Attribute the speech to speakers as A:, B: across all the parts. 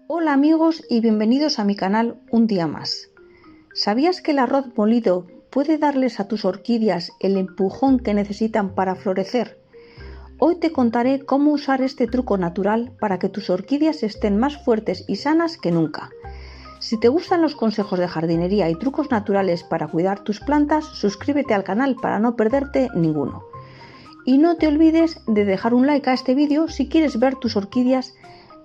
A: Hola amigos y bienvenidos a mi canal un día más. ¿Sabías que el arroz molido puede darles a tus orquídeas el empujón que necesitan para florecer? Hoy te contaré cómo usar este truco natural para que tus orquídeas estén más fuertes y sanas que nunca. Si te gustan los consejos de jardinería y trucos naturales para cuidar tus plantas, suscríbete al canal para no perderte ninguno. Y no te olvides de dejar un like a este vídeo si quieres ver tus orquídeas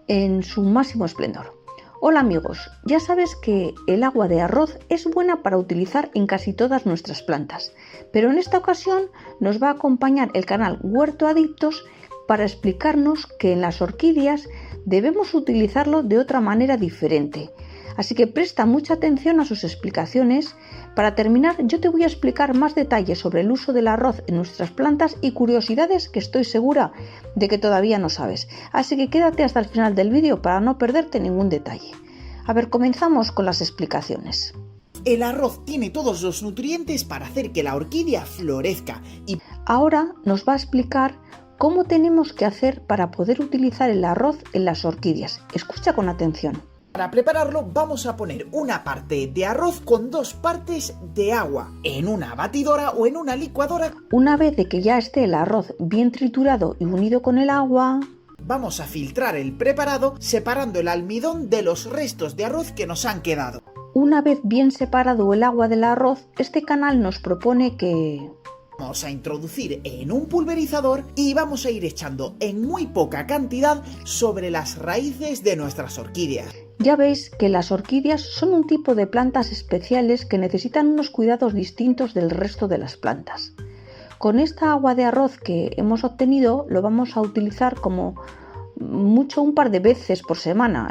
A: en su máximo esplendor. Hola amigos, ya sabes que el agua de arroz es buena para utilizar en casi todas nuestras plantas, pero en esta ocasión nos va a acompañar el canal Huerto Adictos para explicarnos que en las orquídeas debemos utilizarlo de otra manera diferente. Así que presta mucha atención a sus explicaciones. Para terminar, yo te voy a explicar más detalles sobre el uso del arroz en nuestras plantas y curiosidades que estoy segura de que todavía no sabes. Así que quédate hasta el final del vídeo para no perderte ningún detalle. A ver, comenzamos con las explicaciones.
B: El arroz tiene todos los nutrientes para hacer que la orquídea florezca y
A: ahora nos va a explicar cómo tenemos que hacer para poder utilizar el arroz en las orquídeas. Escucha con atención.
B: Para prepararlo vamos a poner una parte de arroz con 2 partes de agua en una batidora o en una licuadora.
A: Una vez de que ya esté el arroz bien triturado y unido con el agua,
B: vamos a filtrar el preparado separando el almidón de los restos de arroz que nos han quedado.
A: Una vez bien separado el agua del arroz, este canal nos propone que
B: vamos a introducir en un pulverizador y vamos a ir echando en muy poca cantidad sobre las raíces de nuestras orquídeas.
A: Ya veis que las orquídeas son un tipo de plantas especiales que necesitan unos cuidados distintos del resto de las plantas. Con esta agua de arroz que hemos obtenido lo vamos a utilizar como mucho un par de veces por semana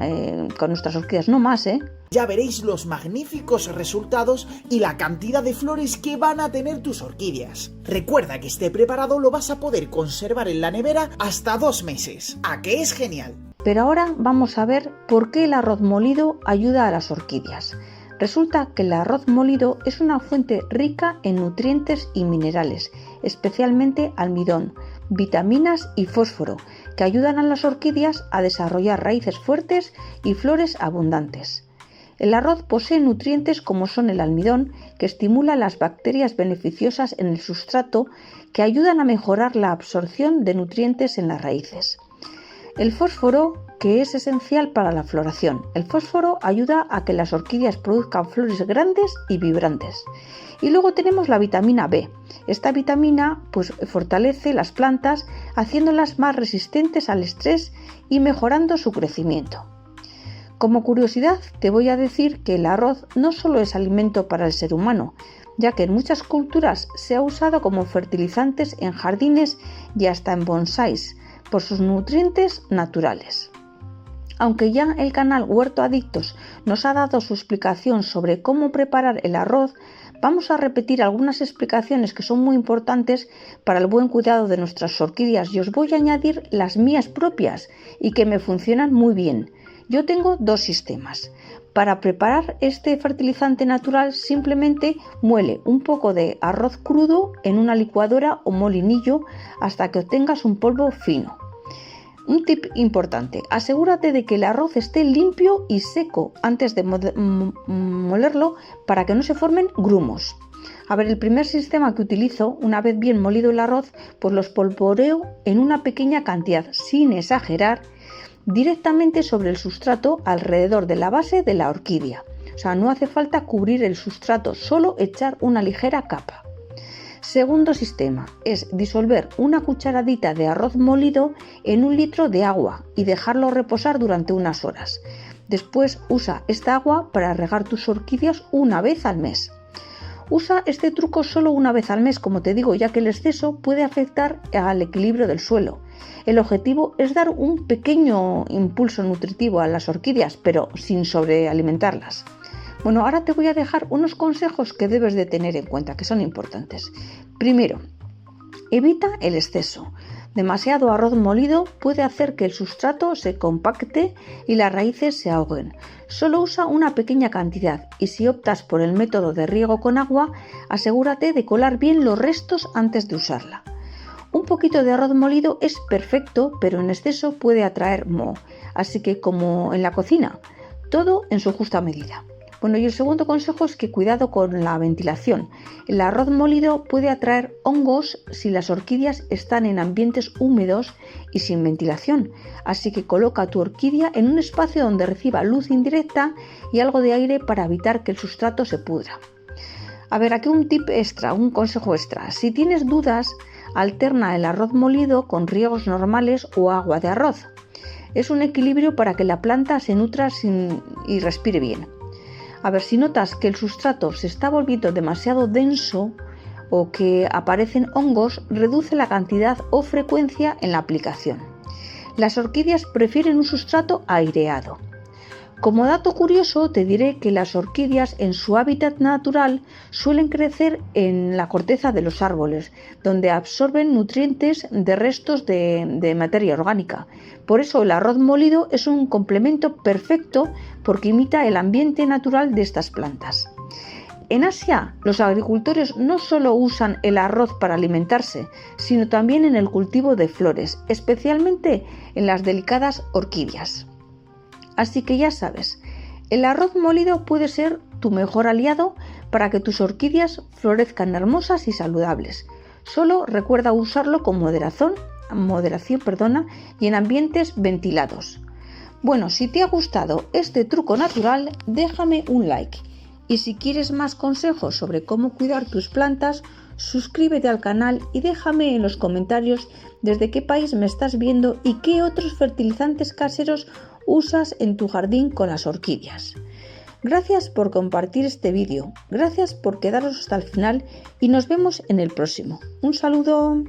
A: con nuestras orquídeas, no más,
B: Ya veréis los magníficos resultados y la cantidad de flores que van a tener tus orquídeas. Recuerda que este preparado lo vas a poder conservar en la nevera hasta 2 meses. ¿A qué es genial?
A: Pero ahora vamos a ver por qué el arroz molido ayuda a las orquídeas. Resulta que el arroz molido es una fuente rica en nutrientes y minerales, especialmente almidón, vitaminas y fósforo, que ayudan a las orquídeas a desarrollar raíces fuertes y flores abundantes. El arroz posee nutrientes como son el almidón, que estimula las bacterias beneficiosas en el sustrato, que ayudan a mejorar la absorción de nutrientes en las raíces. El fósforo, que es esencial para la floración. El fósforo ayuda a que las orquídeas produzcan flores grandes y vibrantes. Y luego tenemos la vitamina B. Esta vitamina fortalece las plantas, haciéndolas más resistentes al estrés y mejorando su crecimiento. Como curiosidad, te voy a decir que el arroz no solo es alimento para el ser humano, ya que en muchas culturas se ha usado como fertilizantes en jardines y hasta en bonsáis, por sus nutrientes naturales. Aunque ya el canal Huerto Adictos nos ha dado su explicación sobre cómo preparar el arroz, vamos a repetir algunas explicaciones que son muy importantes para el buen cuidado de nuestras orquídeas y os voy a añadir las mías propias y que me funcionan muy bien. Yo tengo 2 sistemas. Para preparar este fertilizante natural simplemente muele un poco de arroz crudo en una licuadora o molinillo hasta que obtengas un polvo fino. Un tip importante, asegúrate de que el arroz esté limpio y seco antes de molerlo para que no se formen grumos. A ver, el primer sistema que utilizo, una vez bien molido el arroz, pues los polvoreo en una pequeña cantidad, sin exagerar, directamente sobre el sustrato alrededor de la base de la orquídea. O sea, no hace falta cubrir el sustrato, solo echar una ligera capa. Segundo sistema es disolver una cucharadita de arroz molido en 1 litro de agua y dejarlo reposar durante unas horas. Después usa esta agua para regar tus orquídeas una vez al mes. Usa este truco solo una vez al mes, como te digo, ya que el exceso puede afectar al equilibrio del suelo. El objetivo es dar un pequeño impulso nutritivo a las orquídeas, pero sin sobrealimentarlas. Bueno, ahora te voy a dejar unos consejos que debes de tener en cuenta, que son importantes. Primero, evita el exceso. Demasiado arroz molido puede hacer que el sustrato se compacte y las raíces se ahoguen. Solo usa una pequeña cantidad y si optas por el método de riego con agua, asegúrate de colar bien los restos antes de usarla. Un poquito de arroz molido es perfecto, pero en exceso puede atraer moho, así que como en la cocina, todo en su justa medida. Bueno, y el segundo consejo es que cuidado con la ventilación. El arroz molido puede atraer hongos si las orquídeas están en ambientes húmedos y sin ventilación, así que coloca tu orquídea en un espacio donde reciba luz indirecta y algo de aire para evitar que el sustrato se pudra. A ver, aquí un tip extra, un consejo extra. Si tienes dudas, alterna el arroz molido con riegos normales o agua de arroz. Es un equilibrio para que la planta se nutra y respire bien. A ver, si notas que el sustrato se está volviendo demasiado denso o que aparecen hongos, reduce la cantidad o frecuencia en la aplicación. Las orquídeas prefieren un sustrato aireado. Como dato curioso, te diré que las orquídeas en su hábitat natural suelen crecer en la corteza de los árboles, donde absorben nutrientes de restos de materia orgánica. Por eso el arroz molido es un complemento perfecto porque imita el ambiente natural de estas plantas. En Asia, los agricultores no solo usan el arroz para alimentarse, sino también en el cultivo de flores, especialmente en las delicadas orquídeas. Así que ya sabes, el arroz molido puede ser tu mejor aliado para que tus orquídeas florezcan hermosas y saludables. Solo recuerda usarlo con moderación y en ambientes ventilados. Bueno, si te ha gustado este truco natural, déjame un like. Y si quieres más consejos sobre cómo cuidar tus plantas, suscríbete al canal y déjame en los comentarios desde qué país me estás viendo y qué otros fertilizantes caseros usas en tu jardín con las orquídeas. Gracias por compartir este vídeo, gracias por quedaros hasta el final y nos vemos en el próximo. Un saludo.